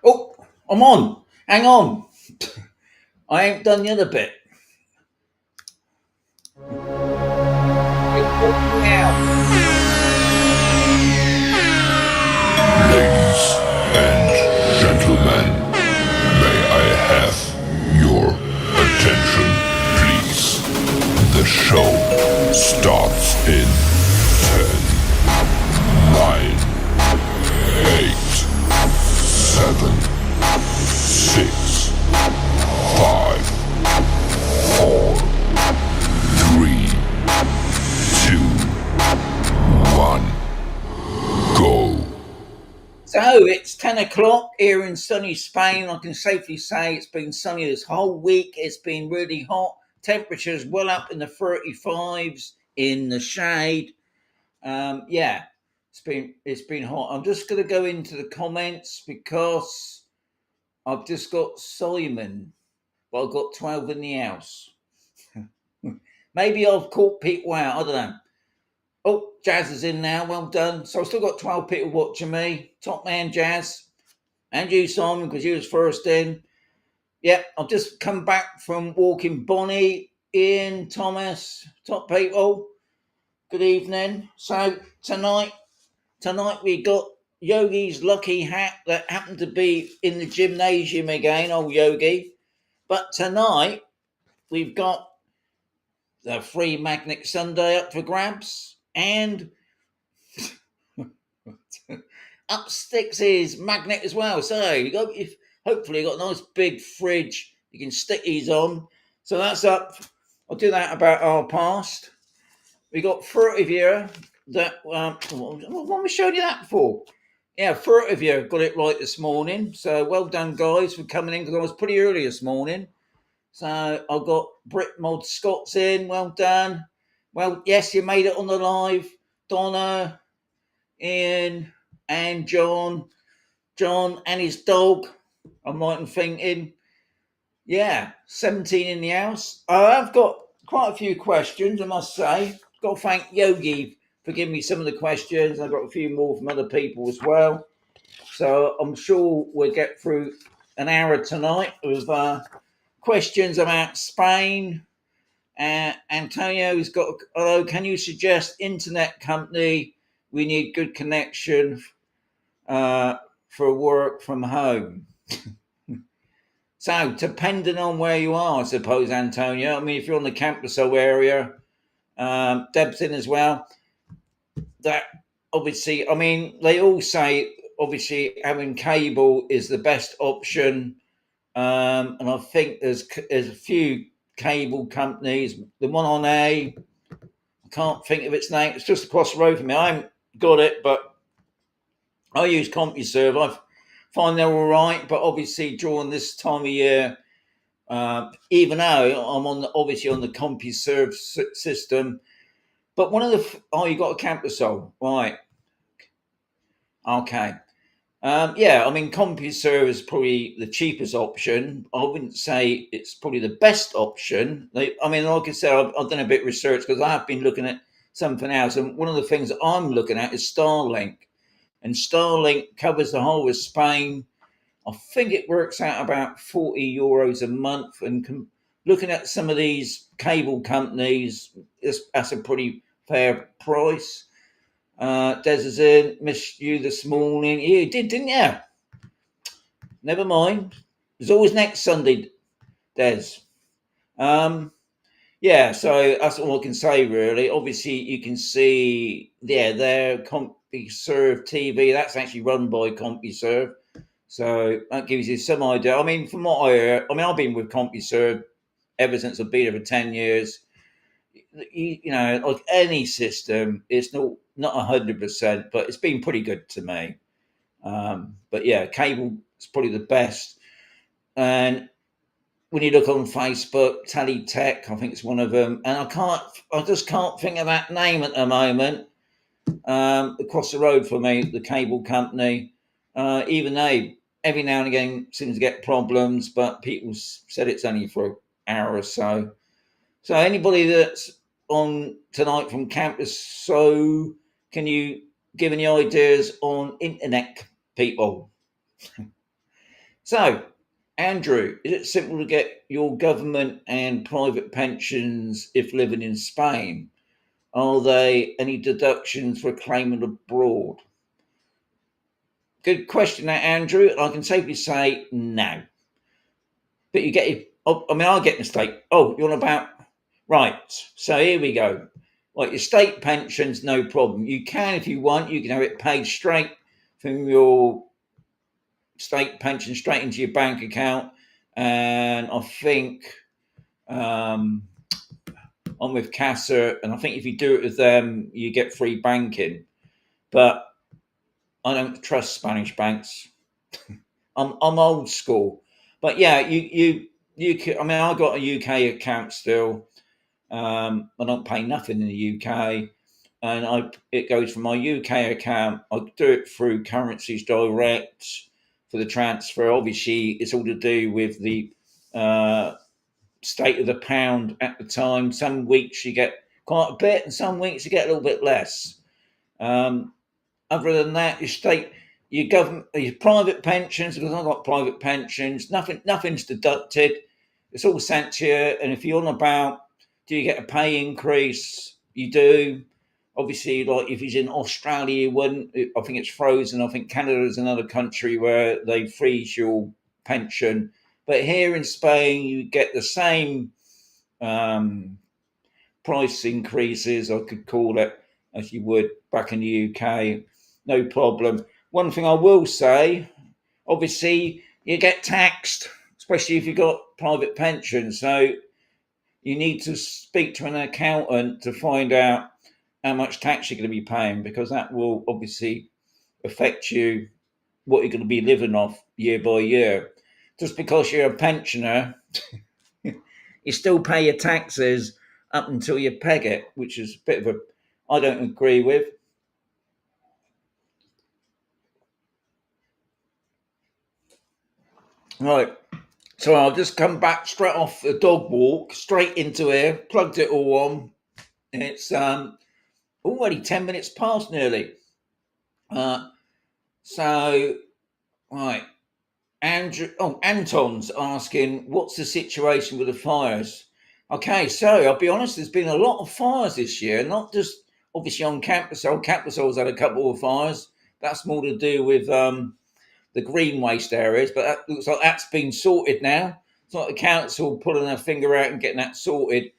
Oh, I'm on. Hang on. I ain't done the other bit. Now. Ladies and gentlemen, may I have your attention, please? The show starts in 10, 9, 8, 7, 6, 5, 4, 3, 2, 1, go. So it's 10 o'clock here in sunny Spain. I can safely say it's been sunny this whole week. It's been really hot. Temperatures well up in the 35s in the shade. Yeah, it's been hot. I'm just going to go into the comments because I've just got Simon, but I've got 12 in the house. Maybe I've caught people out. I don't know. Oh, Jazz is in now. Well done. So I've still got 12 people watching me. Top man, Jazz. And you, Simon, because you was first in. Yep, I've just come back from walking Bonnie, Ian, Thomas, top people. Good evening. So tonight we got Yogi's lucky hat that happened to be in the gymnasium again, old Yogi. But tonight we've got the free magnet Sunday up for grabs, and up sticks his magnet as well. So you've hopefully got a nice big fridge you can stick these on. So that's up. I'll do that about our past. We got 30 of you that what am I showing you that for? Yeah, 30 of you got it right this morning. So well done, guys, for coming in because I was pretty early this morning. So I've got Brit Mod Scott's in. Well done. Well, yes, you made it on the live. Donna, Ian, and John and his dog. I'm right in thinking, yeah, 17 in the house. I've got quite a few questions, I must say. Got to thank Yogi for giving me some of the questions. I've got a few more from other people as well. So I'm sure we'll get through an hour tonight with questions about Spain. Antonio's got, hello, can you suggest internet company? We need good connection for work from home. So, depending on where you are, I suppose, Antonio. I mean, if you're on the Camposol area, Deb's in as well. That obviously, I mean, they all say obviously having cable is the best option, and I think there's a few cable companies. The one on I can't think of its name. It's just across the road from me. I haven't got it, but I use CompuServe. I find they're all right, but obviously during this time of year, even though I'm obviously on the CompuServe system, but one of the you got a Camposol, right? Okay, yeah. I mean, CompuServe is probably the cheapest option. I wouldn't say it's probably the best option. I mean, like I said, I've done a bit of research because I have been looking at something else, and one of the things that I'm looking at is Starlink, and Starlink covers the whole of Spain. I think it works out about €40 a month. And looking at some of these cable companies, that's a pretty fair price. Des is in. Missed you this morning. You did, didn't you? Never mind. There's always next Sunday, Des. Yeah, so that's all I can say, really. Obviously, you can see, yeah, their CompuServe TV. That's actually run by CompuServe. So that gives you some idea. I mean, from what I heard, I mean, I've been with CompuServe ever since I've been here for 10 years. You know, like any system, it's not 100%, but it's been pretty good to me. But yeah, cable is probably the best. And when you look on Facebook, Tech, I think it's one of them. And I just can't think of that name at the moment. Across the road from me, the cable company, even they every now and again seem to get problems, but people said it's only for an hour or so. So anybody that's on tonight from campus, so can you give any ideas on internet people? So, Andrew, is it simple to get your government and private pensions if living in Spain? Are there any deductions for claiming abroad? Good question, that Andrew. I can safely say no. But you get it. I mean, I get mistake. Oh, you're on about right. So here we go. Like your state pensions, no problem. You can, if you want, you can have it paid straight from your state pension straight into your bank account. And I think I'm with Casa, and I think if you do it with them, you get free banking. But I don't trust Spanish banks. I'm old school. But yeah, you can, I mean, I got a UK account still. I don't pay nothing in the UK, and it goes from my UK account. I do it through Currencies Direct for the transfer. Obviously, it's all to do with the uh, state of the pound at the time. Some weeks you get quite a bit, and some weeks you get a little bit less. Um, Other than that, your state, your government, your private pensions, because I've got private pensions, nothing's deducted. It's all sent to you. And if you're on about, do you get a pay increase? You do. Obviously, like if he's in Australia, you wouldn't. I think it's frozen. I think Canada is another country where they freeze your pension. But here in Spain, you get the same um, price increases, I could call it, as you would back in the UK. No problem. One thing I will say, obviously, you get taxed, especially if you've got private pension. So you need to speak to an accountant to find out how much tax you're going to be paying, because that will obviously affect you, what you're going to be living off year by year. Just because you're a pensioner, you still pay your taxes up until you peg it, which is a bit of a, I don't agree with. Right, so I'll just come back straight off the dog walk, straight into here, plugged it all on. It's already 10 minutes past nearly. Uh, so, right, Anton's asking, what's the situation with the fires? Okay, so I'll be honest, there's been a lot of fires this year, not just obviously on Camposol. Camposol's had a couple of fires. That's more to do with the green waste areas, but that looks like that's been sorted now. It's not the council pulling their finger out and getting that sorted.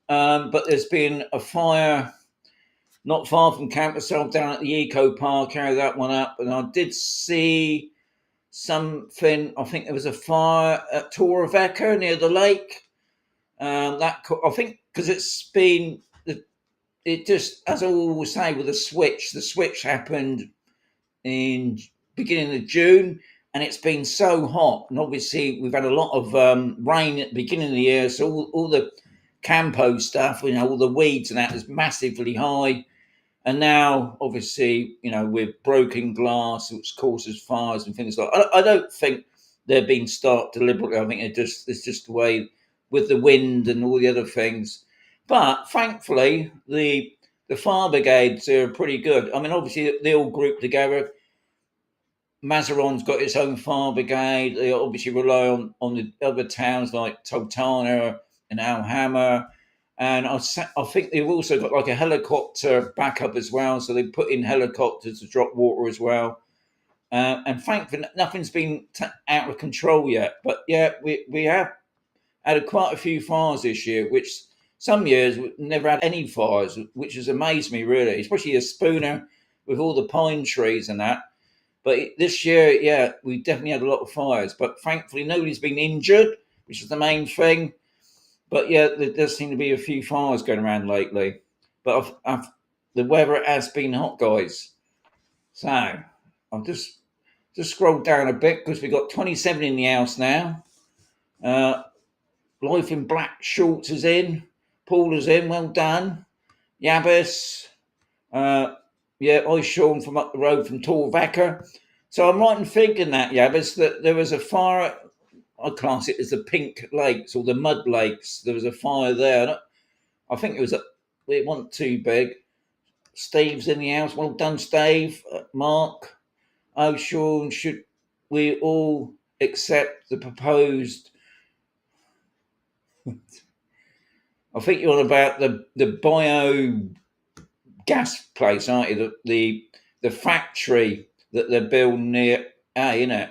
But there's been a fire not far from Camposol down at the Eco Park, carry that one up. And I did see something, I think there was a fire at Torrevecca near the lake. I think because it's been, it just, as I always say with the switch happened in beginning of June, and it's been so hot. And obviously, we've had a lot of rain at the beginning of the year, so all the campo stuff, all the weeds and that is massively high. And now, obviously, with broken glass, which causes fires and things like that. I don't think they're being started deliberately. I think it's just the way with the wind and all the other things. But thankfully, the fire brigades are pretty good. I mean, obviously, they all group together. Mazaron's got its own fire brigade. They obviously rely on the other towns like Totana and Alhama. And I think they've also got like a helicopter backup as well. So they put in helicopters to drop water as well. And thankfully, nothing's been out of control yet. But yeah, we have had quite a few fires this year, which some years we've never had any fires, which has amazed me really, especially a Spooner with all the pine trees and that. But this year, yeah, we definitely had a lot of fires. But thankfully, nobody's been injured, which is the main thing. But yeah, there does seem to be a few fires going around lately. But the weather has been hot, guys. So I'll just scroll down a bit because we've got 27 in the house now. Life in Black Shorts is in. Paul is in. Well done. Yabis. Sean from up the road from Torvaca. So I'm right in thinking that, Yabis, that there was a fire. I class it as the pink lakes or the mud lakes. There was a fire there. I think it wasn't too big. Steve's in the house. Well done, Steve. Mark. Oh, Sean, should we all accept the proposed. I think you're on about the biogas place, aren't you? The factory that they're building near A, isn't it?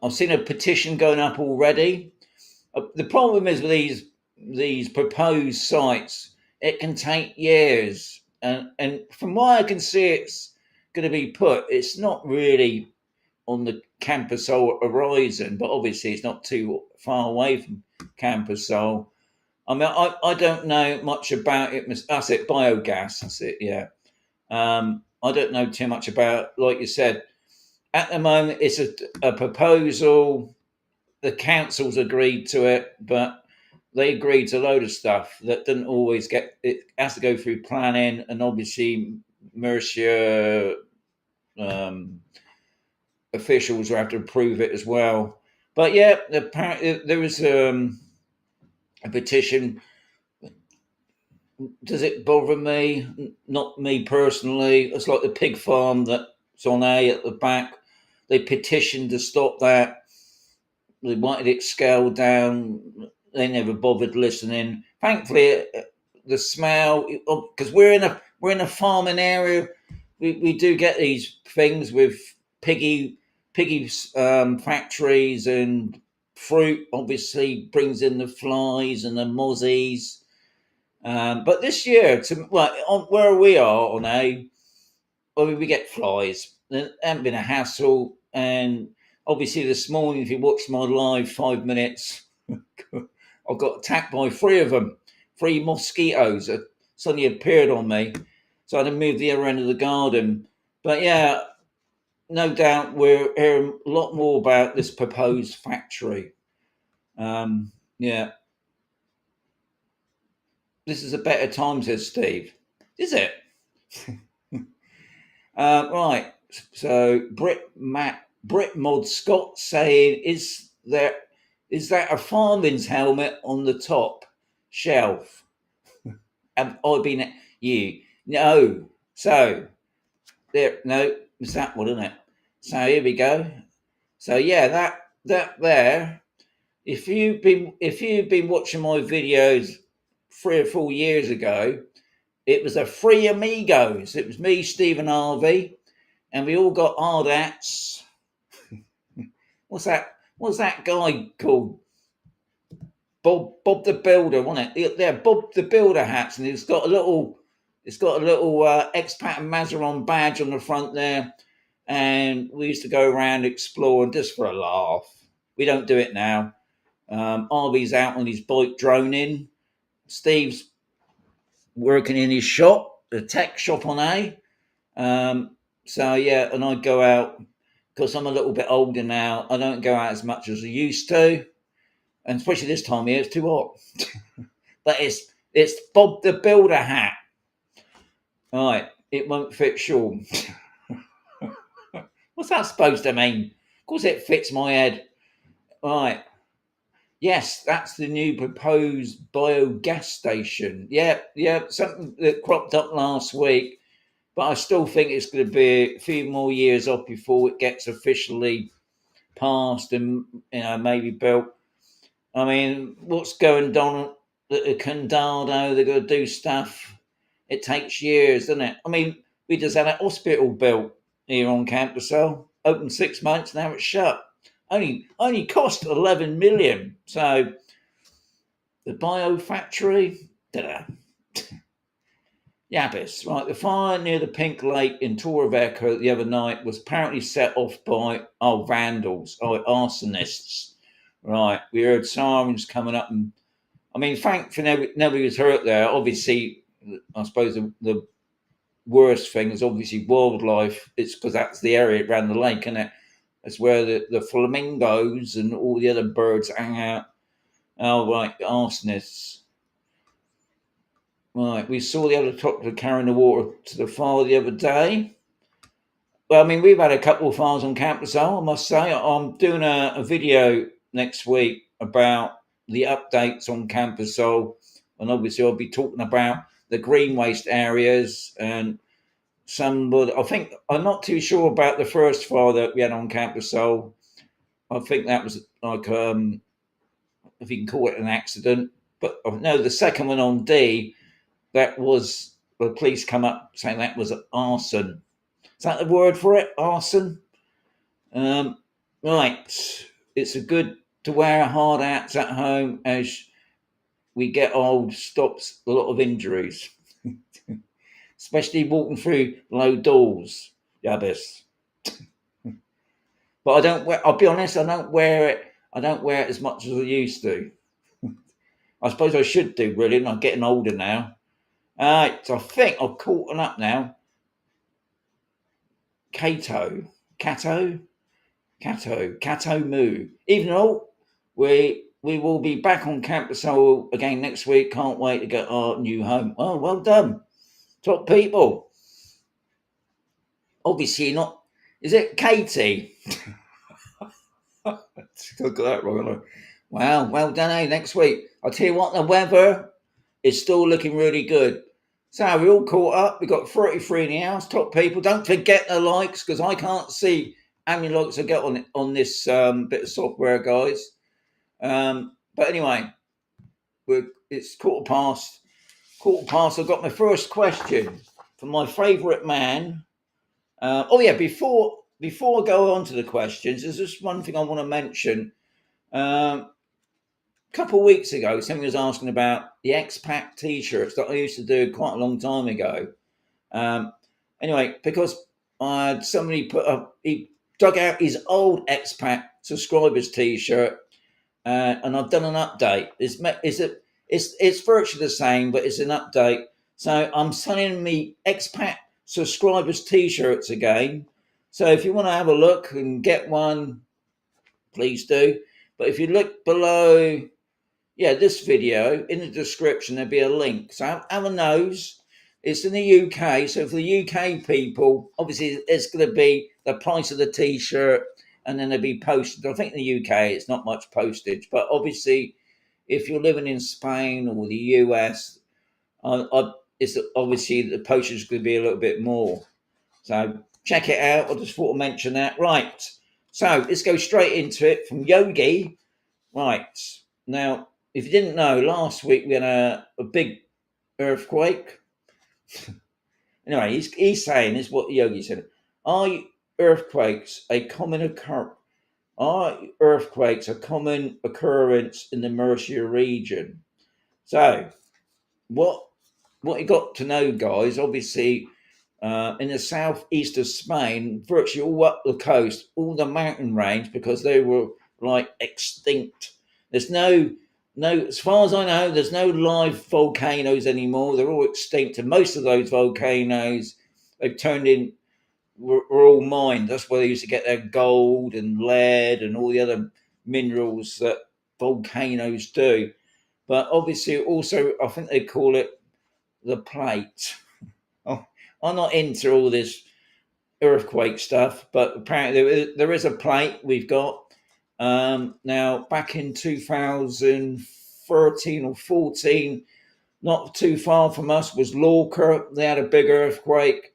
I've seen a petition going up already. The problem is with these proposed sites, it can take years, and from what I can see, it's going to be put. It's not really on the Camposol horizon, but obviously it's not too far away from Camposol. I mean, I don't know much about it. That's it, biogas. That's it. Yeah. I don't know too much about, like you said. At the moment, it's a proposal. The council's agreed to it, but they agreed to a load of stuff that didn't always get. It has to go through planning, and obviously Murcia officials will have to approve it as well. But yeah, apparently there was a petition. Does it bother me? Not me personally. It's like the pig farm that's on A at the back. They petitioned to stop that. They wanted it scaled down. They never bothered listening. Thankfully, the smell, because we're in a farming area. We do get these things with piggy factories, and fruit obviously brings in the flies and the mozzies. But this year, where we are on A, we get flies. There hasn't been a hassle, and obviously this morning, if you watched my live 5 minutes, I got attacked by three of them, three mosquitoes that suddenly appeared on me. So I had to move the other end of the garden. But yeah, no doubt we're hearing a lot more about this proposed factory. Yeah. This is a better time, says Steve. Is it? Right. So Brit Mod Scott saying, is that a farming's helmet on the top shelf? Have I been you? No. So there, no, it's that one, isn't it? So here we go. So yeah, that there. If you've been watching my videos 3 or 4 years ago, it was a Three Amigos. It was me, Stephen Harvey, and we all got hard hats. What's that guy called? Bob the Builder, wasn't it? Yeah, Bob the Builder hats, and it's got a little Expat and Mazaron badge on the front there. And we used to go around exploring just for a laugh. We don't do it now. Harvey's out on his bike droning. Steve's working in his shop, the tech shop on A. So yeah, and I go out because I'm a little bit older now. I don't go out as much as I used to, and especially this time of year, it's too hot. But it's Bob the Builder hat. All right, it won't fit Sean. What's that supposed to mean? Of course, it fits my head. All right. Yes, that's the new proposed biogas station. Yeah, something that cropped up last week, but I still think it's going to be a few more years off before it gets officially passed and maybe built. I mean, what's going on at the Condado? They're going to do stuff. It takes years, doesn't it? I mean, we just had a hospital built here on Camposol, open 6 months, now it's shut. Only cost 11 million. So the bio factory, Yabis. Right, the fire near the Pink Lake in Torrevieja the other night was apparently set off by vandals, arsonists. Right, we heard sirens coming up, and I mean, thankfully nobody was hurt there. Obviously, I suppose the worst thing is obviously wildlife. It's because that's the area around the lake, isn't it? That's where the flamingos and all the other birds hang out. Oh, right, the arsonists. Right, we saw the helicopter carrying the water to the fire the other day. Well, I mean, we've had a couple of fires on Camposol, I must say. I'm doing a video next week about the updates on Camposol, and obviously I'll be talking about the green waste areas and I think I'm not too sure about the first fire that we had on Camposol, I think that was like if you can call it an accident. But no, the second one on D, that was the police come up saying that was arson. Is that the word for it? Arson? Um, right. It's a good to wear hard hats at home as we get old, stops a lot of injuries, especially walking through low doors. Yabbis. But I don't wear, I'll be honest, I don't wear it. I don't wear it as much as I used to. I suppose I should do, really, and I'm getting older now. So I think I've caught up now. Cato Moo. Even though we will be back on Camposol again next week. Can't wait to get our new home. Oh, well done, top people. Obviously not. Is it Katie? I got that wrong. Wow, well done, eh? Next week. I'll tell you what, the weather is still looking really good. So we all caught up. We got 33 in the house. Top people. Don't forget the likes because I can't see how many likes I get on this bit of software, guys. But anyway, it's quarter past. I've got my first question from my favourite man. Before I go on to the questions, there's just one thing I want to mention. A couple of weeks ago, somebody was asking about the Expat t-shirts that I used to do quite a long time ago. Anyway, because somebody he dug out his old Expat subscribers t-shirt, and I've done an update. It's virtually the same, but it's an update. So I'm selling me Expat subscribers t-shirts again. So if you want to have a look and get one, please do. But if you look below, this video, in the description, there'll be a link. So have a nose. It's in the UK. So for the UK people, obviously it's going to be the price of the t-shirt, and then they'll be posted. I think in the UK it's not much postage, but obviously if you're living in Spain or the US, it's obviously the postage is going to be a little bit more. So check it out. I just thought to mention that. Right. So let's go straight into it from Yogi. Right. Now, if you didn't know, last week we had a big earthquake. Anyway, he's saying this is what Yogi said. Are earthquakes a common occurrence? Are earthquakes a common occurrence in the Murcia region? So, what you got to know, guys, obviously, in the southeast of Spain, virtually all up the coast, all the mountain range, because they were like extinct. There's no, as far as I know, there's no live volcanoes anymore. They're all extinct, and most of those volcanoes they've turned in were all mined. That's where they used to get their gold and lead and all the other minerals that volcanoes do. But obviously, also, I think they call it the plate. Oh, I'm not into all this earthquake stuff, but apparently there is a plate we've got. Now, back in 2013 or 14, not too far from us was Lorca. They had a big earthquake.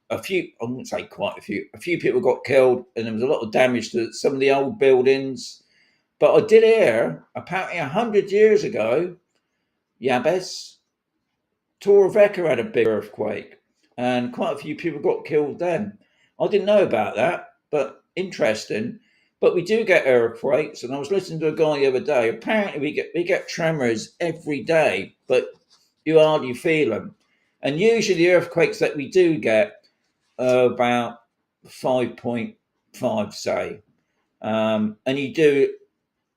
A few, I wouldn't say quite a few people got killed, and there was a lot of damage to some of the old buildings. But I did hear, apparently 100 years ago, Yabes, Torrevieja had a big earthquake, and quite a few people got killed then. I didn't know about that, but interesting. But we do get earthquakes, and I was listening to a guy the other day. Apparently, we get tremors every day, but you hardly feel them. And usually, the earthquakes that we do get are about 5.5, say, and you do.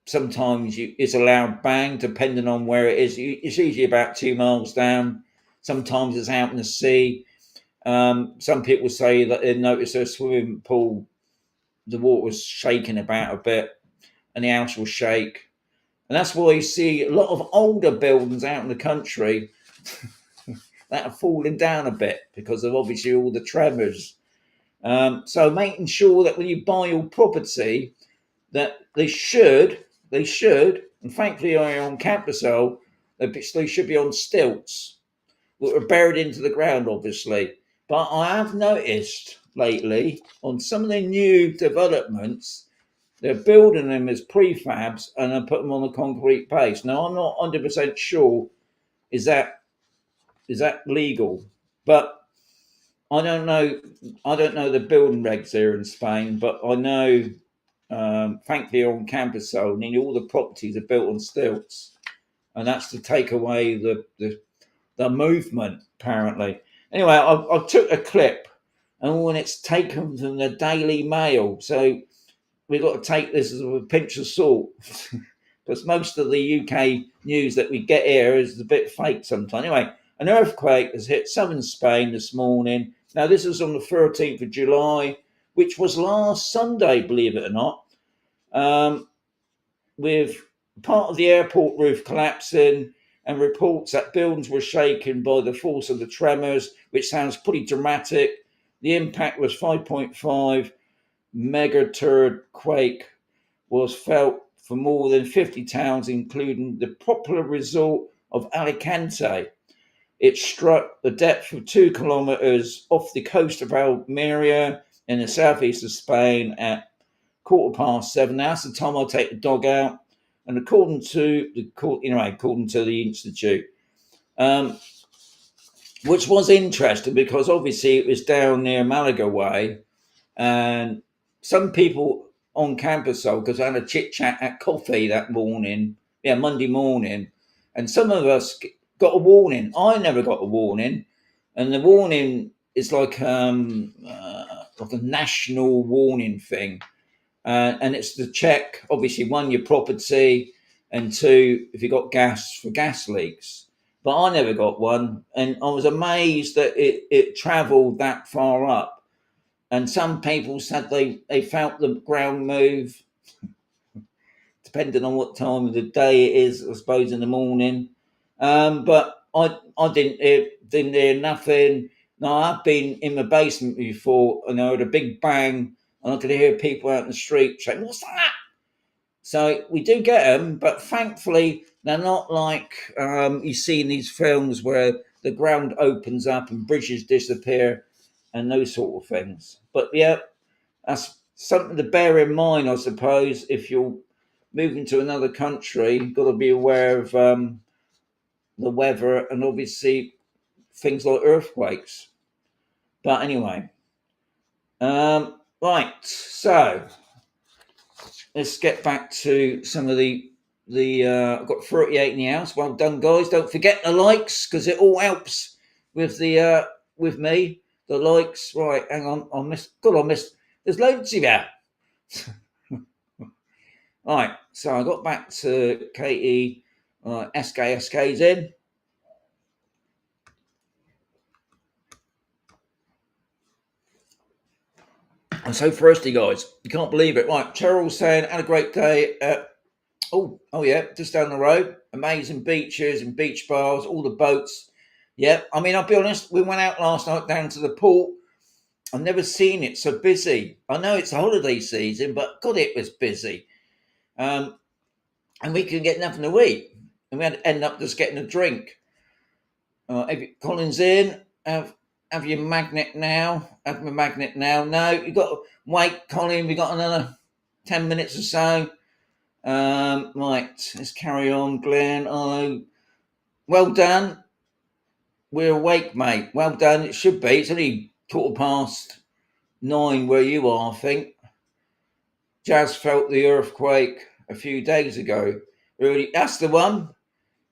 Sometimes it's a loud bang, depending on where it is. It's usually about 2 miles down. Sometimes it's out in the sea. Some people say that they notice their swimming pool, the water was shaking about a bit, and the house will shake. And that's why you see a lot of older buildings out in the country that are falling down a bit because of obviously all the tremors. So making sure that when you buy your property, that they should, and thankfully on Camposol, they should be on stilts that are buried into the ground, obviously. But I have noticed lately on some of the new developments They're building them as prefabs and then put them on a concrete base. Now, I'm not 100% sure is that legal, but I don't know. I don't know the building regs here in Spain, but I know, thankfully, on Camposol, nearly all the properties are built on stilts, and that's to take away the movement. Apparently, anyway, I took a clip, and when it's taken from the Daily Mail, so we've got to take this as a pinch of salt. Because most of the UK news that we get here is a bit fake sometimes. Anyway, an earthquake has hit southern Spain this morning. Now, this was on the 13th of July, which was last Sunday, believe it or not, with part of the airport roof collapsing and reports that buildings were shaken by the force of the tremors, which sounds pretty dramatic. The impact was 5.5 megaturd quake was felt for more than 50 towns, including the popular resort of Alicante. It struck the depth of 2 kilometres off the coast of Almeria in the southeast of Spain at 7:15. Now, that's the time I take the dog out. And according to the institute, which was interesting because obviously it was down near Malaga way, and some people on Camposol, because I had a chit chat at coffee that morning, Monday morning, and some of us got a warning. I never got a warning, and the warning is like a national warning thing, and it's to check, obviously, one, your property, and two, if you got gas for gas leaks. But I never got one, and I was amazed that it travelled that far up. And some people said they felt the ground move, depending on what time of the day it is, I suppose in the morning. But I didn't hear nothing. Now, I've been in the basement before and I heard a big bang and I could hear people out in the street saying, "What's that?" So we do get them, but thankfully they're not like you see in these films where the ground opens up and bridges disappear and those sort of things. But yeah, that's something to bear in mind, I suppose. If you're moving to another country, you've got to be aware of the weather and obviously things like earthquakes. But anyway, right. So let's get back to some of the I've got 38 in the house. Well done, guys. Don't forget the likes because it all helps with the with me. The likes, right? Hang on, I missed. There's loads of you. Right, so I got back to Katie. SK's in. And so thirsty, guys. You can't believe it. Right, Cheryl's saying, had a great day. Oh yeah, just down the road. Amazing beaches and beach bars, all the boats. Yeah, I mean, I'll be honest. We went out last night down to the port. I've never seen it so busy. I know it's holiday season, but God, it was busy. And we couldn't get nothing to eat. And we had to end up just getting a drink. Colin's in. Have your magnet now. Have my magnet now. No, you've got to wait, Colin. We've got another 10 minutes or so. Right, let's carry on, Glenn. Oh, well done. We're awake, mate. Well done. It should be. It's only 9:15 where you are, I think. Jazz felt the earthquake a few days ago. Really, that's the one.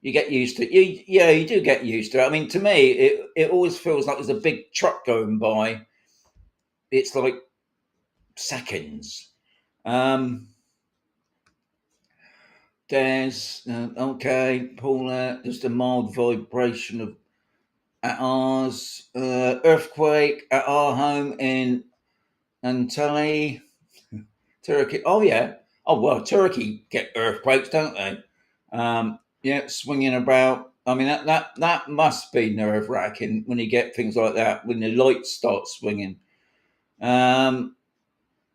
You get used to it. You do get used to it. I mean, to me, it always feels like there's a big truck going by. It's like seconds. There's okay, Paula. Just a mild vibration of at ours. Earthquake at our home in Antalya, Turkey. Oh yeah. Oh well, Turkey get earthquakes, don't they? Yeah, swinging about. I mean, that must be nerve wracking when you get things like that when the lights start swinging. The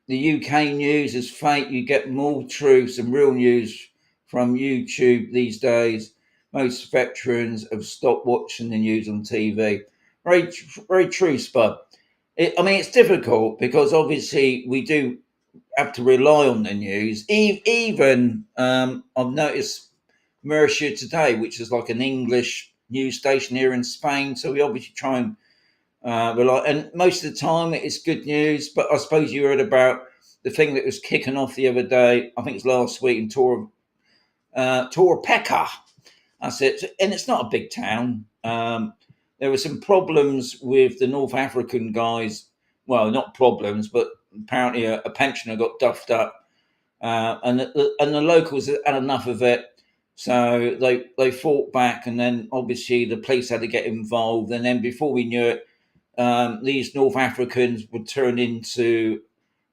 UK news is fake. You get more truth and real news from YouTube these days. Most veterans have stopped watching the news on TV. Very true, Spud. It's difficult because obviously we do have to rely on the news. Even I've noticed Murcia today, which is like an English news station here in Spain. So we obviously try and rely, and most of the time it's good news. But I suppose you heard about the thing that was kicking off the other day. I think it's last week in Torpeka. That's it, and it's not a big town. There were some problems with the North African guys. Well, not problems, but apparently a pensioner got duffed up, and the locals had enough of it. So they fought back, and then obviously the police had to get involved. And then before we knew it, these North Africans would turn into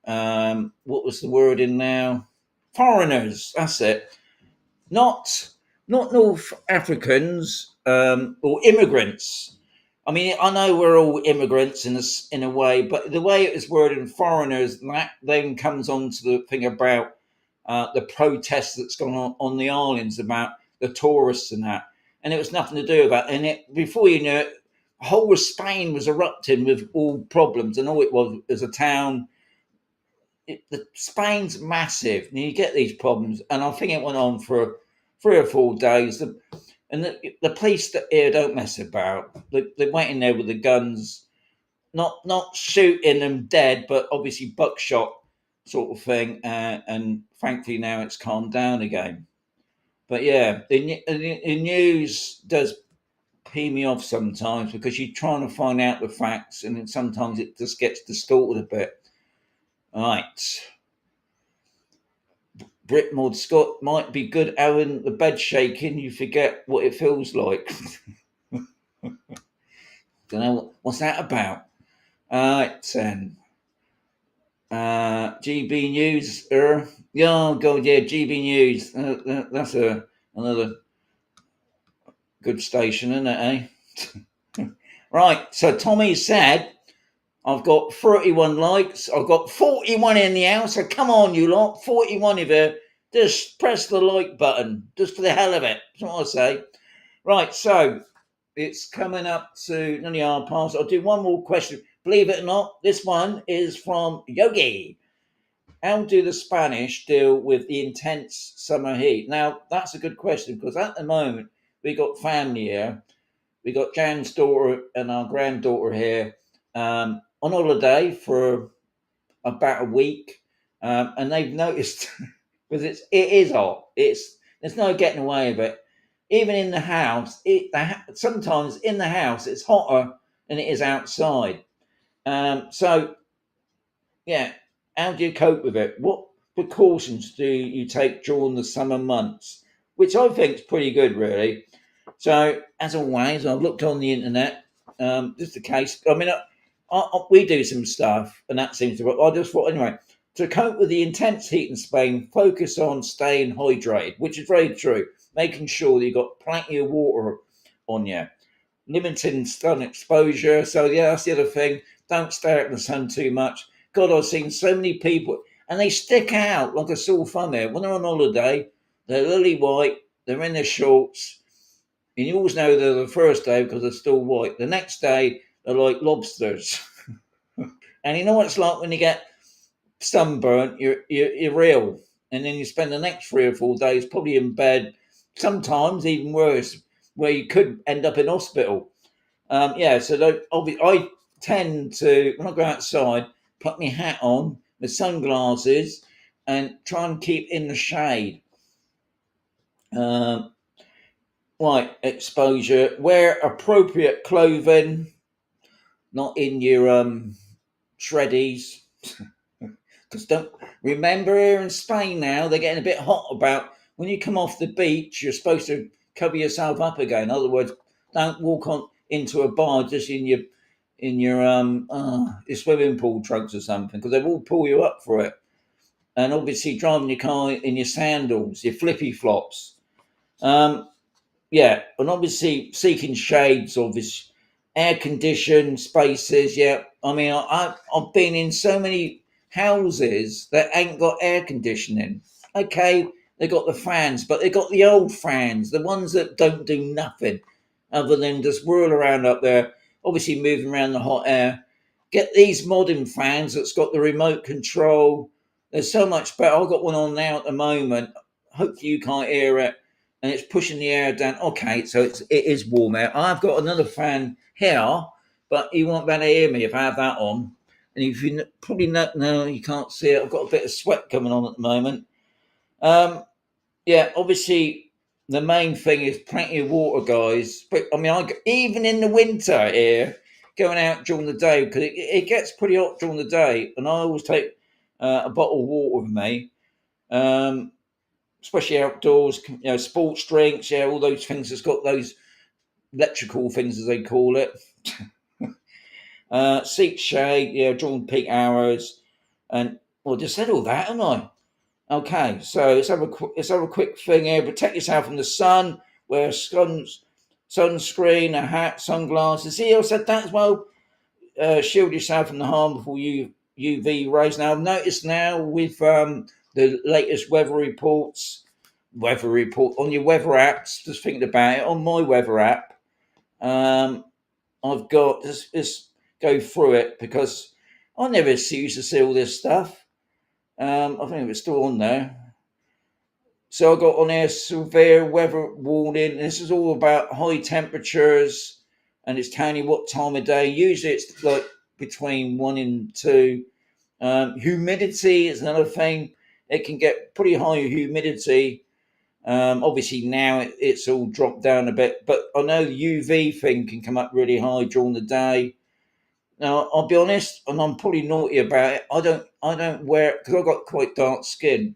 what was the word in now? Foreigners. That's it. Not North Africans or immigrants. I mean, I know we're all immigrants in a way, but the way it was worded, foreigners, that then comes on to the thing about the protests that's gone on the islands about the tourists and that, and it was nothing to do with that. And before you knew it, the whole of Spain was erupting with all problems, and all it was a town. Spain's massive, and you get these problems, and I think it went on for 3 or 4 days. And the police here don't mess about. They went in there with the guns, not shooting them dead, but obviously buckshot sort of thing. And thankfully now it's calmed down again. But yeah, the news does pee me off sometimes because you're trying to find out the facts, and then sometimes it just gets distorted a bit. Right. Britmod Scott might be good, Aaron. The bed shaking, you forget what it feels like. Don't know what's that about. Right then. GB News. Yeah, oh God, yeah, GB News. That's another good station, isn't it? Eh? Right. So Tommy said, I've got 31 likes. I've got 41 in the house. So come on, you lot. 41 of you. Just press the like button, just for the hell of it. That's what I say. Right, so it's coming up to nearly our past. I'll do one more question. Believe it or not, this one is from Yogi. How do the Spanish deal with the intense summer heat? Now, that's a good question because at the moment, we got family here. We got Jan's daughter and our granddaughter here on holiday for about a week. And they've noticed, because it is hot. There's no getting away with it. Even in the house, sometimes in the house it's hotter than it is outside. So yeah, how do you cope with it? What precautions do you take during the summer months? Which I think is pretty good, really. So as always, I've looked on the internet. Just the case. I mean, we do some stuff, and that seems to work. I just thought anyway. To cope with the intense heat in Spain, focus on staying hydrated, which is very true. Making sure that you've got plenty of water on you. Limiting sun exposure. So, yeah, that's the other thing. Don't stare at the sun too much. God, I've seen so many people, and they stick out like a sore thumb there. When they're on holiday, they're lily white, they're in their shorts, and you always know they're the first day because they're still white. The next day, they're like lobsters. And you know what it's like when you get sunburnt, you're ill, and then you spend the next 3 or 4 days probably in bed, sometimes even worse, where you could end up in hospital. So I tend to, when I go outside, put my hat on, my sunglasses, and try and keep in the shade. Right, exposure, wear appropriate clothing, not in your shreddies. Because don't remember, here in Spain now, they're getting a bit hot about when you come off the beach, you're supposed to cover yourself up again. In other words, don't walk on into a bar just in your your swimming pool trunks or something, because they will pull you up for it. And obviously driving your car in your sandals, your flippy flops. Yeah, and obviously seeking shades, obviously air conditioned spaces. Yeah, I mean, I've been in so many houses that ain't got air conditioning. Okay, they got the fans, but they got the old fans, the ones that don't do nothing other than just whirl around up there, obviously moving around the hot air. Get these modern fans that's got the remote control, There's so much better. I've got one on now at the moment. Hopefully you can't hear it, and it's pushing the air down. Okay, so it is warm out. I've got another fan here, but you won't be able to hear me if I have that on. And if you probably know, no, you can't see it. I've got a bit of sweat coming on at the moment. Yeah, obviously the main thing is plenty of water, guys. But I mean, even in the winter here, going out during the day because it gets pretty hot during the day, and I always take a bottle of water with me, especially outdoors. Sports drinks, yeah, all those things that's got those electrical things as they call it. Seat shade, yeah, during peak hours, and well, just said all that, haven't I? Okay, so let's have a quick thing here. Protect yourself from the sun. Wear sunscreen, a hat, sunglasses. See, I said that as well. Shield yourself from the harm before UV rays. Now, I've noticed now with the latest weather reports on your weather apps. Just thinking about it on my weather app. I've got just go through it because I never used to see all this stuff. I think it's still on there. So I got on here severe weather warning. This is all about high temperatures, and it's telling you what time of day. Usually it's like between 1 and 2. Humidity is another thing. It can get pretty high humidity. Obviously now it's all dropped down a bit, but I know the UV thing can come up really high during the day. Now I'll be honest, and I'm probably naughty about it. I don't wear it because I've got quite dark skin,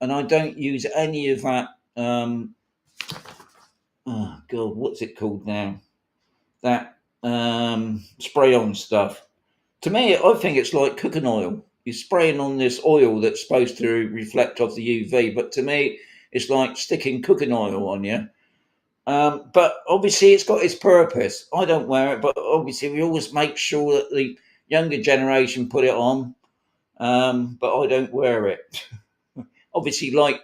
and I don't use any of that. Oh God, what's it called now? That spray on stuff. To me, I think it's like cooking oil. You're spraying on this oil that's supposed to reflect off the UV, but to me, it's like sticking cooking oil on you. But obviously, it's got its purpose. I don't wear it, but obviously, we always make sure that the younger generation put it on. But I don't wear it. Obviously, light,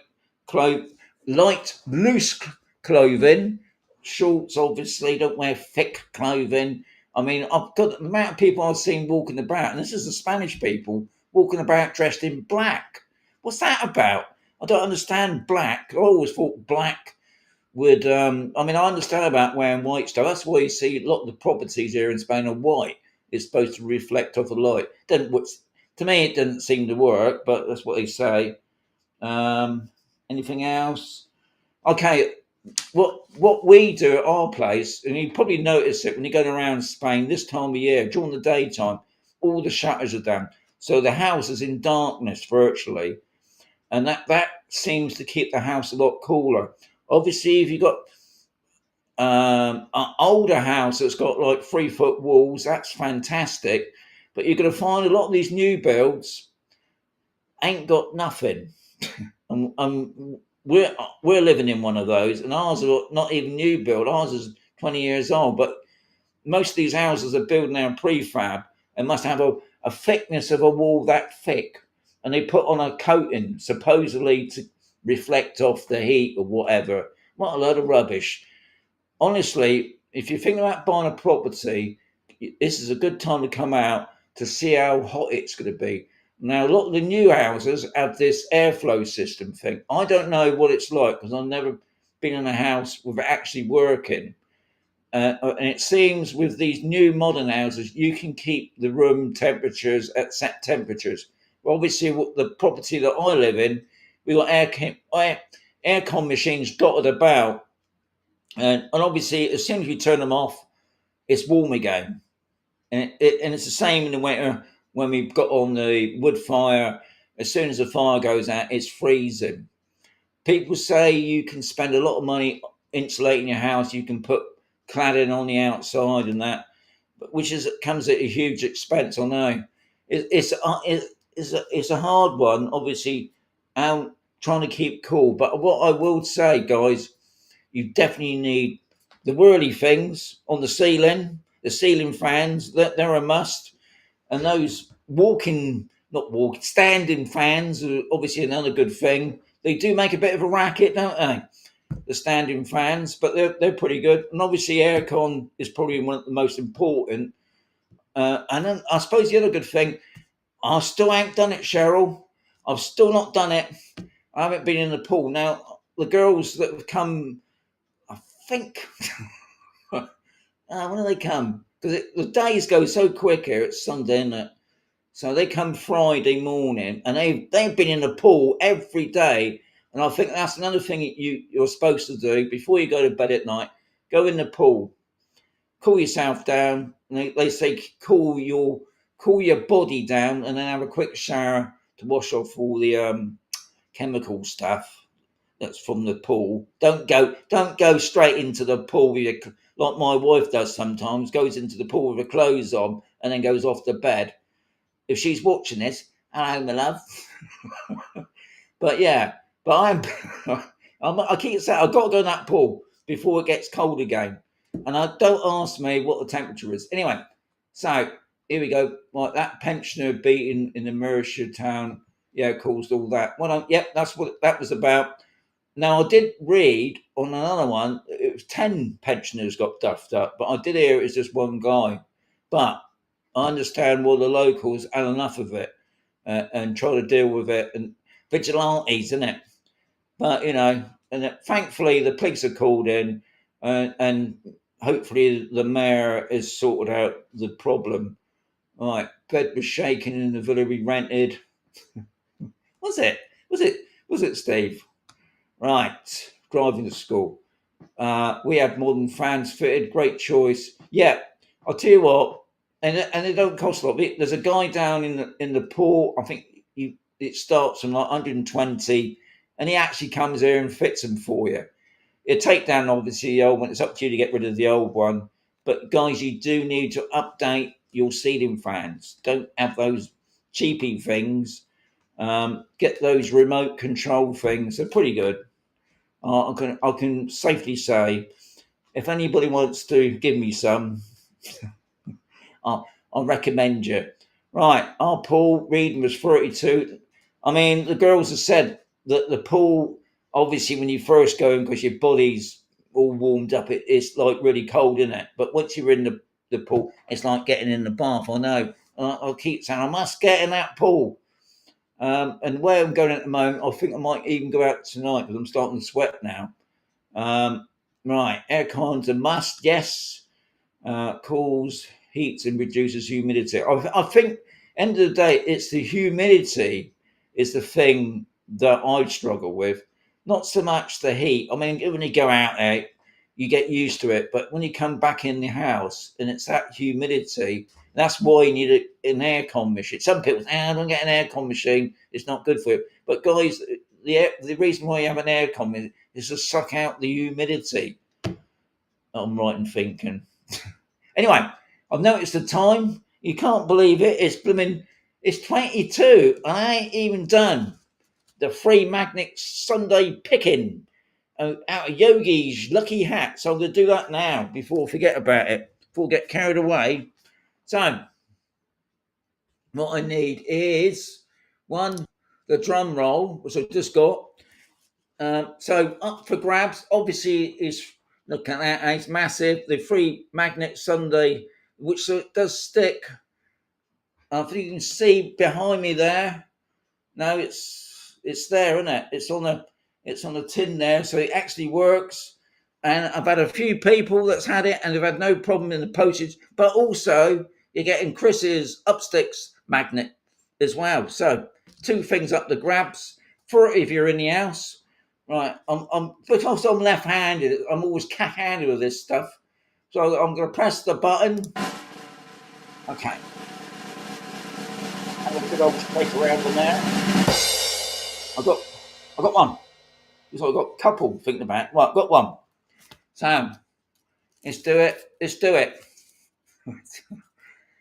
loose clothing, shorts. Obviously, don't wear thick clothing. I mean, I've got the amount of people I've seen walking about, and this is the Spanish people walking about dressed in black. What's that about? I don't understand black. I always thought black would. I mean, I understand about wearing white stuff. That's why you see a lot of the properties here in Spain are white. It's supposed to reflect off the light. Doesn't to me? It doesn't seem to work, but that's what they say. Anything else? Okay, what we do at our place, and you probably notice it when you're going around Spain this time of year during the daytime, all the shutters are down, so the house is in darkness virtually, and that seems to keep the house a lot cooler. Obviously, if you've got an older house that's got like 3 foot walls, that's fantastic, but you're going to find a lot of these new builds ain't got nothing. And we're living in one of those, and ours are not even new build. Ours is 20 years old, but most of these houses are built now prefab and must have a thickness of a wall that thick, and they put on a coating supposedly to reflect off the heat or whatever. What a load of rubbish! Honestly, if you're thinking about buying a property, this is a good time to come out to see how hot it's going to be. Now, a lot of the new houses have this airflow system thing. I don't know what it's like because I've never been in a house with it actually working. And it seems with these new modern houses, you can keep the room temperatures at set temperatures. Well, obviously, the property that I live in, we've got aircon machines dotted about. And obviously, as soon as you turn them off, it's warm again. And it's the same in the winter when we've got on the wood fire. As soon as the fire goes out, it's freezing. People say you can spend a lot of money insulating your house. You can put cladding on the outside and that, which comes at a huge expense. I know it's a hard one, obviously, trying to keep cool. But what I will say, guys, you definitely need the whirly things on the ceiling fans. They're a must. And those standing fans are obviously another good thing. They do make a bit of a racket, don't they? The standing fans, but they're pretty good. And obviously, aircon is probably one of the most important. And then I suppose the other good thing, I still ain't done it, Cheryl. I've still not done it. I haven't been in the pool. Now, the girls that have come, I think, when do they come? Because the days go so quick here. It's Sunday, isn't it? So they come Friday morning, and they've been in the pool every day. And I think that's another thing you're supposed to do before you go to bed at night. Go in the pool, cool yourself down. And they say cool your body down, and then have a quick shower to wash off all the chemical stuff that's from the pool. Don't go straight into the pool with like my wife does sometimes. Goes into the pool with her clothes on and then goes off to bed. If she's watching this, hello, my love. But yeah, but I keep saying I've got to go in that pool before it gets cold again. And I don't ask me what the temperature is. Anyway, so here we go. Like that pensioner beating in the Murcia town, caused all that. Well, that's what that was about. Now I did read on another one, it was 10 pensioners got duffed up, but I did hear it was just one guy. But I understand why the locals had enough of it and try to deal with it, and vigilantes, isn't it? But thankfully the police are called in, and hopefully the mayor has sorted out the problem. Right, bed was shaking in the villa we rented. Was it? Was it, Steve? Right, driving to school. We had modern fans fitted. Great choice. Yeah, I'll tell you what, and they don't cost a lot. There's a guy down in the pool. I think it starts from like 120, and he actually comes here and fits them for you. You take down obviously the old one. It's up to you to get rid of the old one. But guys, you do need to update your ceiling fans. Don't have those cheapy things. Get those remote control things. They're pretty good. I can safely say, if anybody wants to give me some, I'll recommend you. Right, our pool reading was 32. I mean, the girls have said that the pool, obviously, when you first go in, because your body's all warmed up, it's like really cold, isn't it? But once you're in the pool, it's like getting in the bath. I know. I'll keep saying, I must get in that pool. And where I'm going at the moment, I think I might even go out tonight because I'm starting to sweat now. Right, aircon's a must, yes. Cools, heats, and reduces humidity. I think, end of the day, it's the humidity is the thing that I struggle with. Not so much the heat. I mean, when you go out there, you get used to it. But when you come back in the house and it's that humidity, that's why you need an aircon machine. Some people say, I don't get an aircon machine. It's not good for you. But guys, the reason why you have an aircon machine is to suck out the humidity. I'm right in thinking. Anyway, I've noticed the time. You can't believe it. It's 22, and I ain't even done the free magnet Sunday picking out of Yogi's lucky hat. So I'm going to do that now before I forget about it, before I get carried away. So, what I need is one, the drum roll, which I've just got. So up for grabs, obviously, is look at that, it's massive. The free magnet Sunday, which does stick. I think you can see behind me there. No, it's there, isn't it? It's on the tin there, so it actually works. And I've had a few people that's had it and they've had no problem in the postage. But also, you're getting Chris's upsticks magnet as well. So 2 things up the grabs for if you're in the house. Right, because I'm left-handed. I'm always cat-handed with this stuff. So I'm going to press the button. Okay. Have a good old shake around in there. I got one. So I've got a couple thinking about it. Right, got one. So let's do it.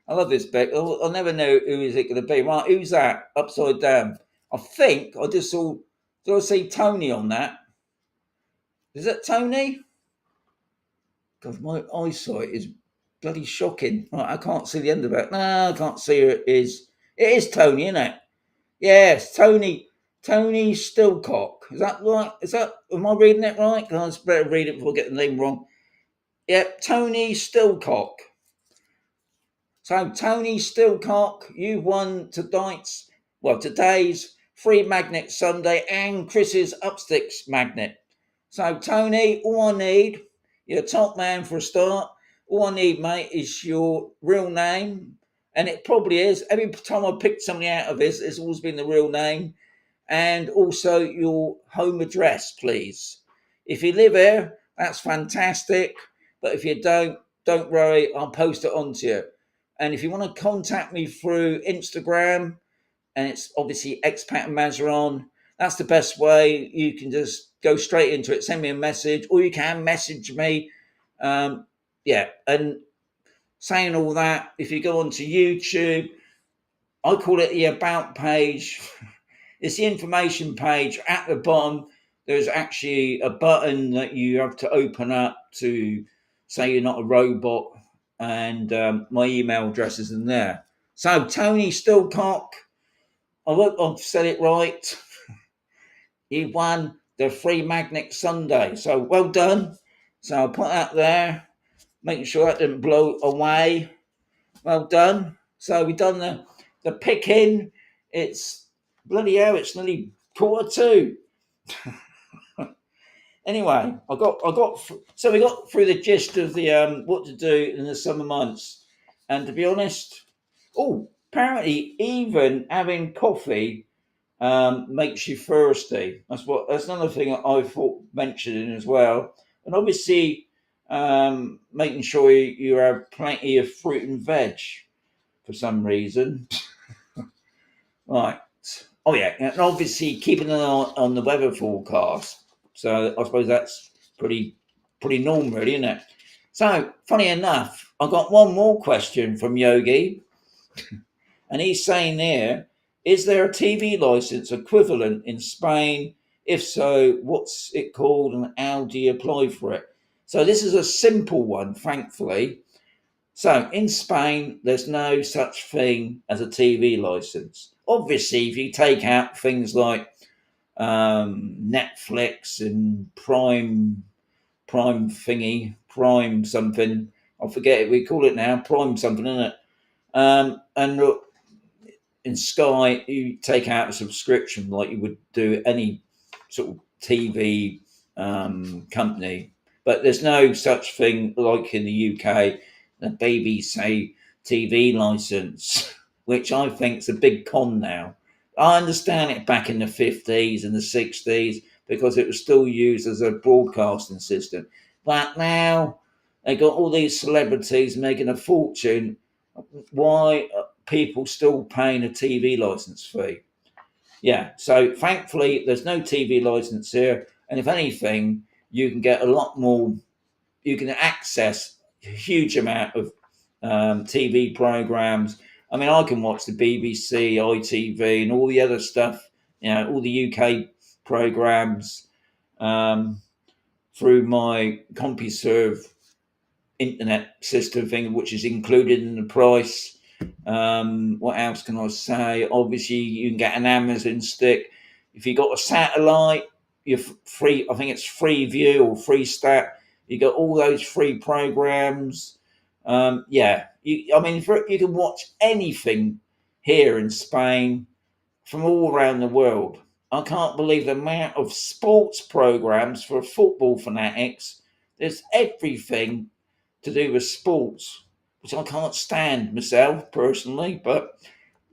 I love this bit. I'll never know who is it going to be. Right, who's that? Upside down. I think I just saw. Did I see Tony on that? Is that Tony? God, my eyesight is bloody shocking. Right, I can't see the end of it. No, I can't see who it is. It is Tony, isn't it? Yes, Tony Stillcock. Is that right? Am I reading it right? I better read it before I get the name wrong. Yep, Tony Stillcock. So Tony Stillcock, you won today's free magnet Sunday and Chris's Upsticks magnet. So, Tony, all I need, you're a top man for a start. All I need, mate, is your real name. And it probably is. Every time I picked somebody out of this, it's always been the real name. And also your home address, please. If you live here, that's fantastic. But if you don't worry, I'll post it on to you. And if you want to contact me through Instagram, and it's obviously Expat and Mazaron, that's the best way. You can just go straight into it, send me a message, or you can message me. Yeah, and saying all that, if you go onto YouTube, I call it the About page. It's the information page. At the bottom, there's actually a button that you have to open up to say you're not a robot, and my email address is in there. So, Tony Stillcock, I hope I've said it right. You won the free magnet Sunday. So, well done. So, I'll put that there, making sure that didn't blow away. Well done. So, we've done the picking. It's bloody hell, it's nearly 1:45. Anyway, so we got through the gist of the what to do in the summer months, and to be honest, apparently even having coffee makes you thirsty. That's another thing that I thought mentioning as well, and obviously making sure you have plenty of fruit and veg for some reason. Right. Oh yeah, and obviously keeping an eye on the weather forecast. So I suppose that's pretty normal, really, isn't it? So funny enough, I got one more question from Yogi, and he's saying there, is there a TV license equivalent in Spain? If so, what's it called, and how do you apply for it? So this is a simple one, thankfully. So in Spain, there's no such thing as a TV license. Obviously, if you take out things like Netflix and Prime something, I forget it, we call it now Prime something, isn't it? And look, in Sky, you take out a subscription like you would do any sort of TV company, but there's no such thing like in the UK, the BBC TV license, which I think is a big con now. I understand it back in the 50s and the 60s because it was still used as a broadcasting system. But now they got all these celebrities making a fortune. Why are people still paying a TV license fee? Yeah, so thankfully there's no TV license here. And if anything, you can get a lot more, you can access a huge amount of TV programs. I mean, I can watch the BBC, ITV, and all the other stuff, all the UK programs through my CompuServe internet system thing, which is included in the price. What else can I say? Obviously, you can get an Amazon stick. If you got a satellite, you're free. I think it's Free View or Free Stat. You got all those free programs. You can watch anything here in Spain from all around the world. I can't believe the amount of sports programs for football fanatics. There's everything to do with sports, which I can't stand myself personally, but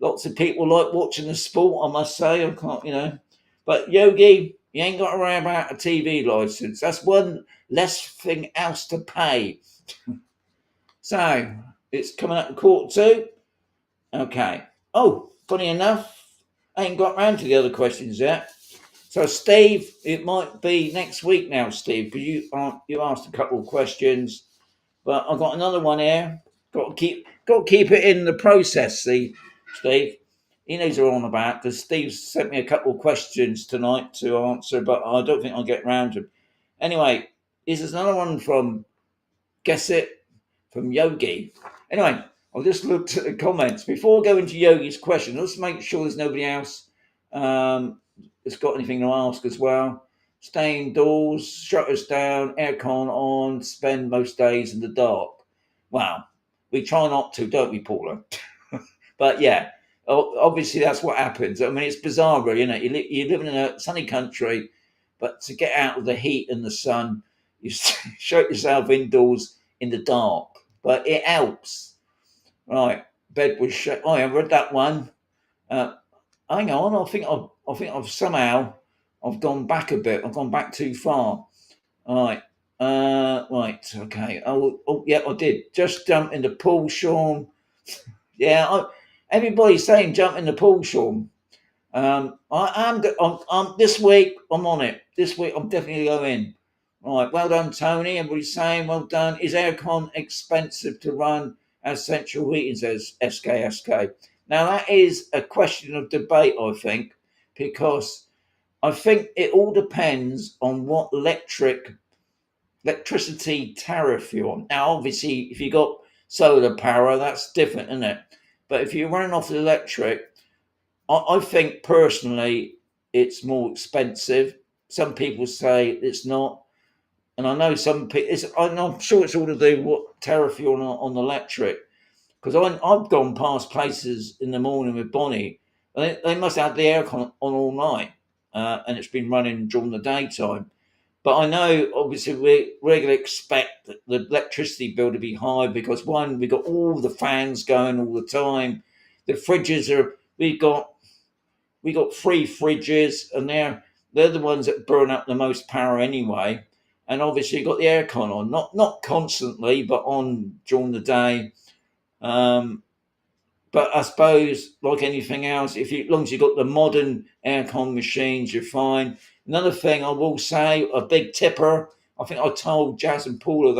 lots of people like watching the sport, I must say. I can't. But Yogi, you ain't got to worry about a TV license. That's one less thing else to pay. So it's coming up to 1:45. Okay. Oh, funny enough, I ain't got round to the other questions yet. So Steve, it might be next week now, Steve, because you asked a couple of questions, but I've got another one here. Got to keep it in the process. See, Steve, he knows what I'm on about because Steve sent me a couple of questions tonight to answer, but I don't think I'll get round to them. Anyway, this is another one from Guess It from Yogi. Anyway, I'll just look at the comments before going to Yogi's question. Let's make sure there's nobody else that's got anything to ask as well. Stay indoors, shutters down, aircon on, spend most days in the dark. Wow, we try not to, don't we, Paula? But yeah, Obviously, that's what happens. I mean, it's bizarre, really, isn't it? You live in a sunny country, but to get out of the heat and the sun, you shut yourself indoors in the dark. But it helps. Right, bed was shut. Oh, I read that one. Uh, Hang on, I think I've somehow I've gone back a bit. I've gone back too far. All right. Right. Okay. Oh, yeah, I did. Just jump in the pool, Sean. Yeah. Everybody's saying jump in the pool, Sean. I'm this week. I'm on it. This week, I'm definitely going. Right. Well done, Tony. Everybody's saying well done. Is aircon expensive to run as central heating? Says SKSK. Now that is a question of debate, I think, because I think it all depends on what electricity tariff you're on. Now, obviously, if you got solar power, that's different, isn't it? But if you're running off the electric, I think personally it's more expensive. Some people say it's not, and I know some people. I'm sure it's all to do with what tariff you're on electric. Because I've gone past places in the morning with Bonnie, and they must have the aircon on all night, and it's been running during the daytime. But I know, obviously, we regularly expect the electricity bill to be high because one, we got all the fans going all the time. The fridges are we got three fridges, and they're the ones that burn up the most power anyway. And obviously, you got the aircon on, not constantly, but on during the day. Um, but I suppose, like anything else, as long as you've got the modern aircon machines, you're fine. Another thing I will say, a big tipper, I think I told Jazz and Paula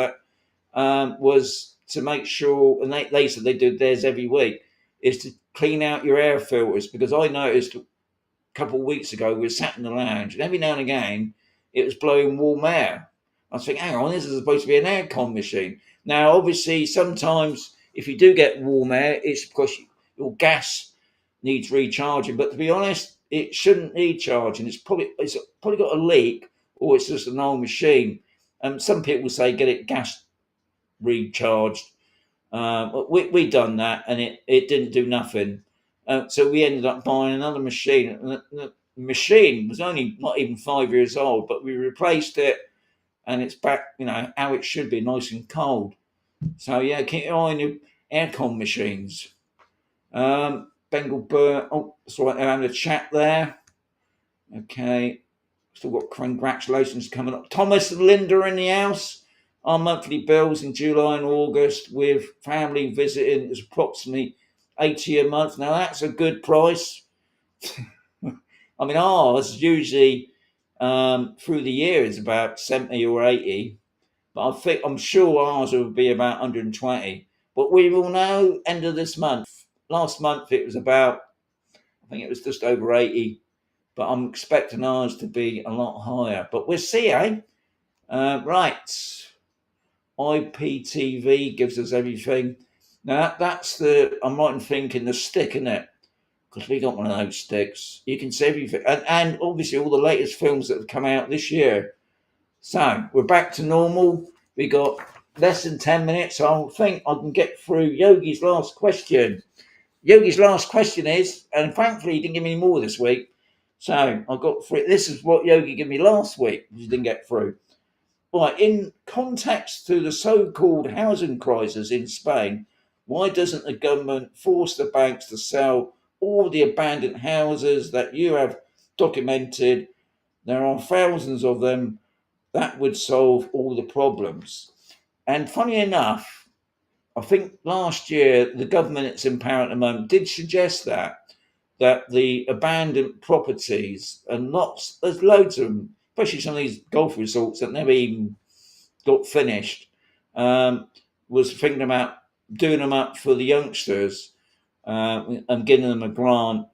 that, was to make sure, and they said they do theirs every week, is to clean out your air filters. Because I noticed a couple of weeks ago, we were sat in the lounge, and every now and again, it was blowing warm air. I was thinking, hang on, this is supposed to be an aircon machine. Now, obviously, sometimes if you do get warm air, it's because your gas needs recharging. But to be honest, it shouldn't need charging. It's probably got a leak, or it's just an old machine. Some people say get it gas recharged. We done that, and it didn't do nothing. So we ended up buying another machine. And the machine was only not even 5 years old, but we replaced it, and it's back, how it should be, nice and cold. So yeah, keep your eye on your aircon machines. Bengal Burr. Oh, sorry, they're having a chat there. Okay, still got congratulations coming up. Thomas and Linda in the house. Our monthly bills in July and August with family visiting is approximately 80 a month. Now that's a good price. I mean, ours usually through the year is about 70 or 80. But I'm sure ours will be about 120. But we will know end of this month. Last month it was about, I think it was just over 80. But I'm expecting ours to be a lot higher. But we'll see, eh? Right. IPTV gives us everything. Now I'm right in thinking the stick, isn't it? Because we got one of those sticks. You can see everything. And obviously all the latest films that have come out this year. So we're back to normal. We got less than 10 minutes. I think I can get through Yogi's last question. Yogi's last question is, and thankfully he didn't give me any more this week. So I got through. This is what Yogi gave me last week, which he didn't get through. Right, in context to the so-called housing crisis in Spain, why doesn't the government force the banks to sell all the abandoned houses that you have documented? There are thousands of them. That would solve all the problems. And funny enough, I think last year the government that's in power at the moment did suggest that the abandoned properties, and there's loads of them, especially some of these golf resorts that never even got finished, was thinking about doing them up for the youngsters and giving them a grant.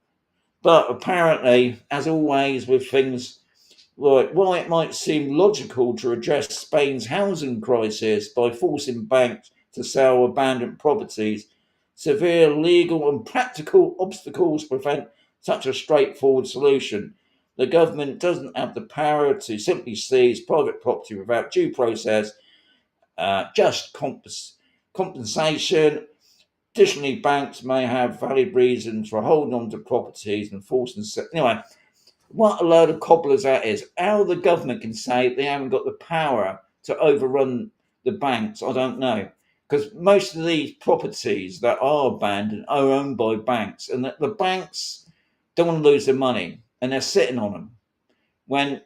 But apparently, as always with things, right, while it might seem logical to address Spain's housing crisis by forcing banks to sell abandoned properties, severe legal and practical obstacles prevent such a straightforward solution. The government doesn't have the power to simply seize private property without due process, just compensation, Additionally, banks may have valid reasons for holding on to properties and forcing. Anyway, what a load of cobblers that is. How the government can say they haven't got the power to overrun the banks, I don't know. Because most of these properties that are abandoned are owned by banks, and the banks don't want to lose their money, and they're sitting on them. When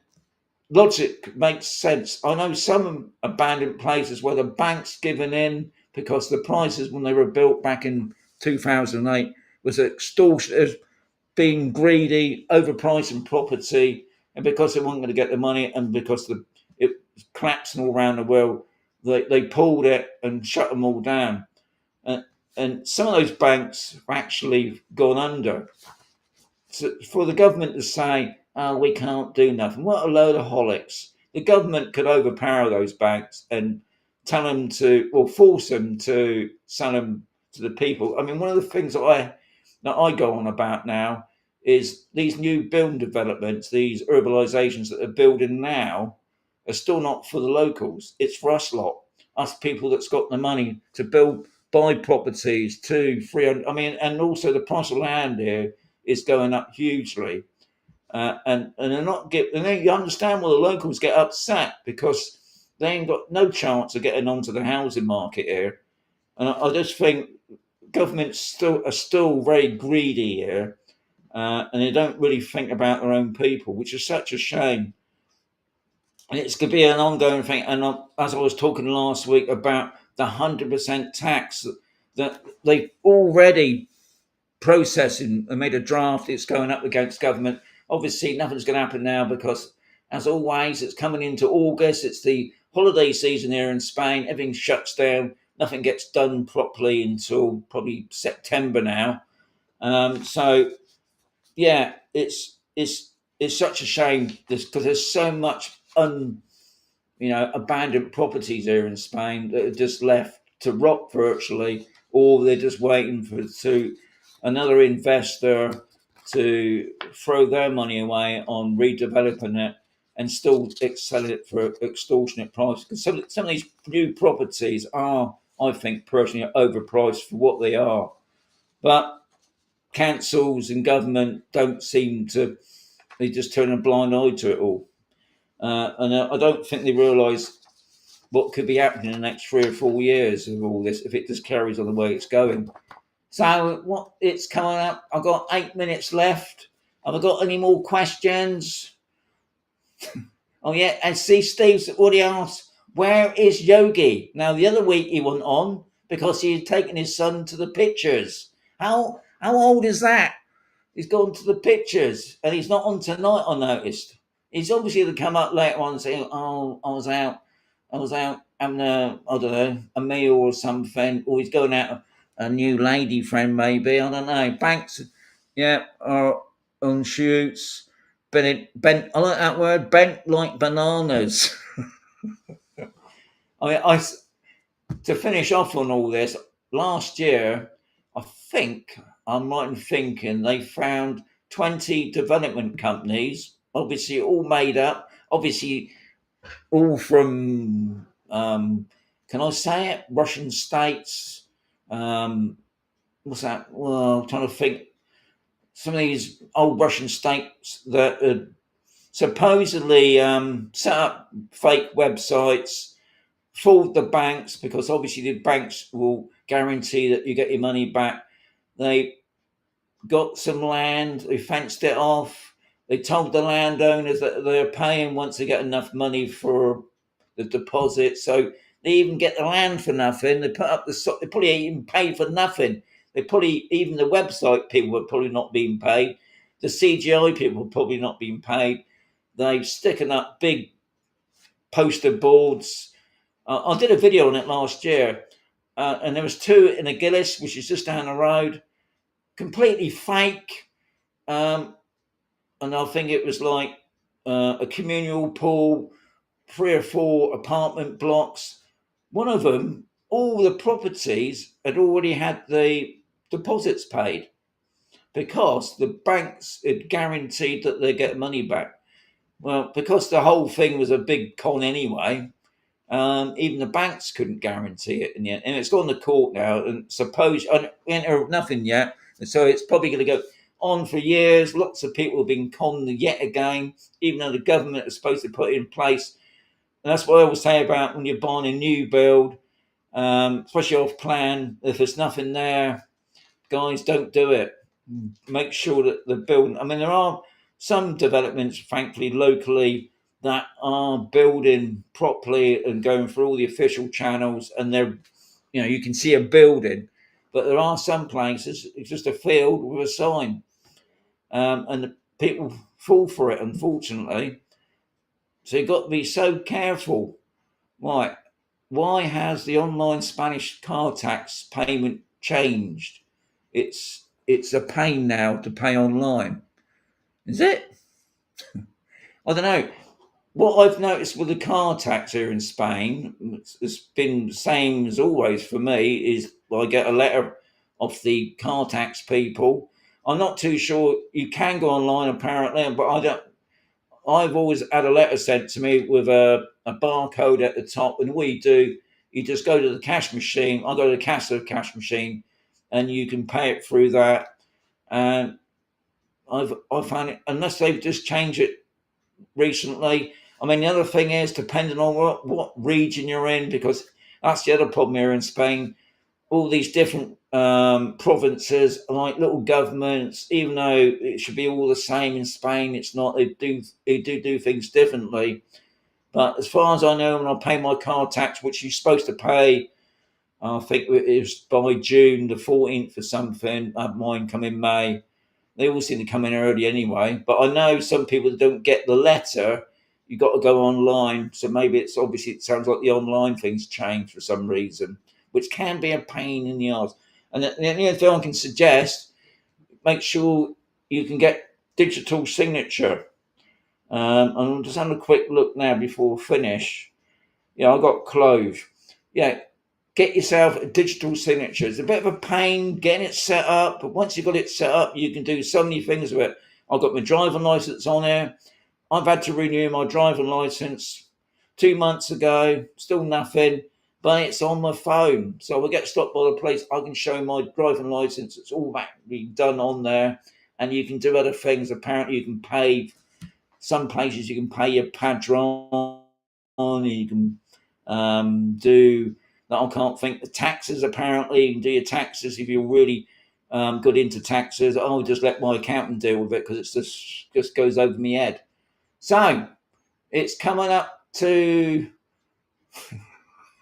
logic makes sense, I know some abandoned places where the bank's given in because the prices when they were built back in 2008 was extortionate, being greedy, overpricing property, and because they weren't going to get the money, and because it was collapsing all around the world, they pulled it and shut them all down. And some of those banks have actually gone under. So for the government to say, "Oh, we can't do nothing," what a load of holics! The government could overpower those banks and tell them to, or force them to sell them to the people. I mean, one of the things that I go on about now is these new building developments, these urbanizations that they're building now, are still not for the locals. It's for us lot, us people that's got the money to buy properties, 200, 300. I mean, and also the price of land here is going up hugely. And they're not get. And then you understand why the locals get upset, because they ain't got no chance of getting onto the housing market here. And I just think governments are still very greedy here, and they don't really think about their own people, which is such a shame. And it's going to be an ongoing thing. And as I was talking last week about the 100% tax that they already processing and made a draft, it's going up against government. Obviously, nothing's going to happen now because, as always, it's coming into August. It's the holiday season here in Spain. Everything shuts down. Nothing gets done properly until probably September now. So, yeah, it's such a shame because there's so much abandoned properties here in Spain that are just left to rot virtually, or they're just waiting for another investor to throw their money away on redeveloping it and still sell it for extortionate price. Because some of these new properties are, I think, personally, overpriced for what they are. But councils and government don't seem to, they just turn a blind eye to it all. And I don't think they realise what could be happening in the next 3 or 4 years of all this if it just carries on the way it's going. So what it's coming up, I've got 8 minutes left. Have I got any more questions? Oh yeah, and see, Steve's already asked, where is Yogi? Now the other week he went on because he had taken his son to the pictures. How old is that? He's gone to the pictures and he's not on tonight, I noticed. He's obviously going to come up later on and say, "Oh, I was out having I don't know, a meal or something," or he's going out a new lady friend, maybe. I don't know. Banks, yeah, are on shoots. Bent. I like that word. Bent like bananas. To finish off on all this, last year, I think I'm right in thinking they found 20 development companies, obviously all made up, obviously all from, can I say it, Russian states. What's that? Well, I'm trying to think. Some of these old Russian states that supposedly set up fake websites, fooled the banks, because obviously the banks will guarantee that you get your money back. They got some land, they fenced it off. They told the landowners that they're paying once they get enough money for the deposit. So they even get the land for nothing. They put up they probably even paid for nothing. They probably, even the website people were probably not being paid. The CGI people were probably not being paid. They've sticking up big poster boards. I did a video on it last year, and there was two in a Gillis, which is just down the road, completely fake. And I think it was like a communal pool, 3 or 4 apartment blocks. One of them, all the properties had already had the deposits paid because the banks had guaranteed that they get money back. Well, because the whole thing was a big con anyway, Even the banks couldn't guarantee it in the end. And it's gone to court now. And suppose nothing yet. And so it's probably going to go on for years. Lots of people have been conned yet again, even though the government is supposed to put it in place. And that's what I always say about when you're buying a new build, especially off plan. If there's nothing there, guys, don't do it. Make sure that the building. I mean, there are some developments, thankfully, locally that are building properly and going through all the official channels, and they're, you can see a building. But there are some places it's just a field with a sign, and people fall for it, unfortunately. So you've got to be so careful. Right? Why has the online Spanish car tax payment changed? It's a pain now to pay online. Is it? I don't know. What I've noticed with the car tax here in Spain, it's been the same as always for me, is I get a letter off the car tax people. I'm not too sure. You can go online apparently, but I've always had a letter sent to me with a barcode at the top, and all you do, you just go to the cash machine. I go to the cash machine, and you can pay it through that. And I've found it, unless they've just changed it recently. I mean, the other thing is, depending on what region you're in, because that's the other problem here in Spain. All these different provinces are like little governments. Even though it should be all the same in Spain, it's not. They do things differently. But as far as I know, when I pay my car tax, which you're supposed to pay, I think it was by June the 14th or something. I had mine come in May. They all seem to come in early anyway. But I know some people that don't get the letter. You've got to go online. So maybe it sounds like the online thing's changed for some reason, which can be a pain in the arse. And the only thing I can suggest, make sure you can get digital signature. I'm just having a quick look now before we finish. I got closed. Get yourself a digital signature. It's a bit of a pain getting it set up, but once you've got it set up, you can do so many things with it. I've got my driving license on there. I've had to renew my driving license 2 months ago, still nothing, but it's on my phone. So I get stopped by the police, I can show my driving license. It's all being done on there, and you can do other things. Apparently, you can pay. Some places you can pay your padron, you can do. I can't think the taxes. Apparently, you can do your taxes if you're really good into taxes. I'll just let my accountant deal with it because it just goes over my head. So it's coming up to.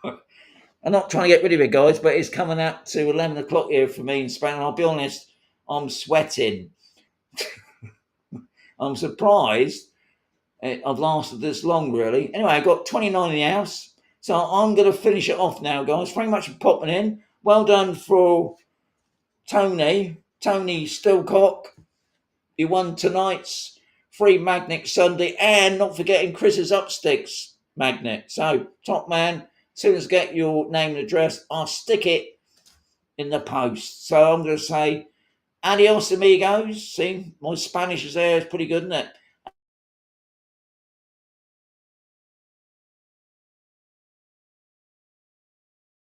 I'm not trying to get rid of it, guys, but it's coming up to 11 o'clock here for me in Spain. And I'll be honest, I'm sweating. I'm surprised I've lasted this long, really. Anyway, I got 29 in the house. So I'm going to finish it off now, guys. Thank you much for popping in. Well done for Tony Stillcock. He won tonight's free magnet Sunday, and not forgetting Chris's Upsticks magnet. So, top man, as soon as I get your name and address, I'll stick it in the post. So I'm going to say, adios, amigos. See, my Spanish is there. It's pretty good, isn't it?